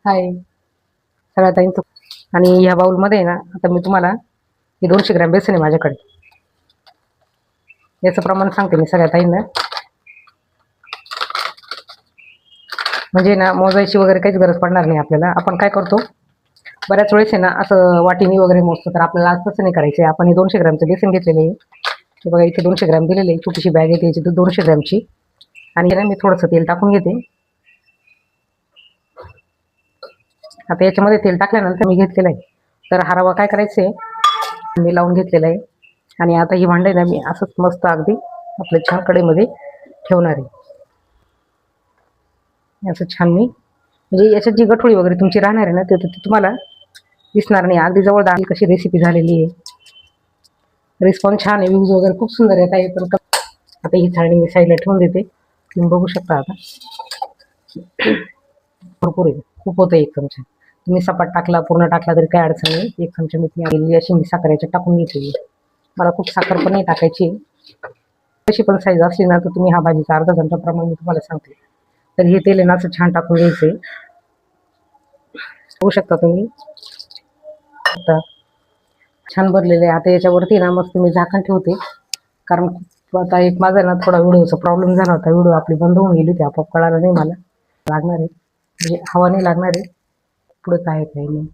हाय सगळ्यात आधी आणि ह्या बाउलमध्ये आहे ना, आता मी तुम्हाला हे 200 ग्रॅम बेसन आहे माझ्याकडे. याचं प्रमाण सांगते मी सगळ्यात आधी ना, म्हणजे ना मोजायची वगैरे काहीच गरज पडणार नाही आपल्याला. आपण काय करतो बऱ्याच वेळेस आहे ना, असं वाटीनी वगैरे मोजतो, तर आपल्याला आज तसं नाही करायचं आहे. आपण हे 200 ग्रॅमचं बेसन घेतलेलं आहे. हे बघा इथे 200 ग्रॅम दिलेलं आहे. छोटीशी बॅग आहे त्याची 200 ग्रॅमची. आणि ना मी थोडंसं तेल टाकून घेते. आता याच्यामध्ये तेल टाकल्यानंतर मी घेतलेलं आहे. तर हा रवा काय करायचं आहे, मी लावून घेतलेला आहे. आणि आता ही भांडे ना मी असंच मस्त अगदी आपल्या छान कढईमध्ये ठेवणार आहे. असं छान मी म्हणजे याच्यात जी गठोळी वगैरे तुमची राहणार आहे ना, ते तुम्हाला दिसणार नाही. अगदी जवळ दाल कशी रेसिपी झालेली आहे. रिस्पॉन्स छान आहे, व्ह्यूज वगैरे खूप सुंदर येत आहे. पण आता ही थाळी मी साईडला ठेवून देते. तुम्ही बघू शकता आता भरपूर आहे, खूप होतं. 1 चमचा तुम्ही सपाट टाकला, पूर्ण टाकला तरी काय अडचण नाही. 1 चमचा मी अशी मी साखर याच्यात टाकून घेतली. मला खूप साखर पण नाही टाकायची. कशी पण साईज असली ना, तर तुम्ही हा भाजीचा अर्धा चमचा प्रमाण मी तुम्हाला सांगते. तर हे तेल आहे ना असं छान टाकून घ्यायचं. होऊ शकता तुम्ही आता छान भरलेले आहे. आता याच्यावरती ना मस्त मी झाकण ठेवते, कारण आता एक माझा ना थोडा व्हिडिओचा प्रॉब्लेम झाला होता. व्हिडिओ आपली बंद होऊन गेली होती, आपोआप कळालं नाही मला. लागणार आहे म्हणजे हवा नाही लागणार आहे. पुढे काय काही नाही.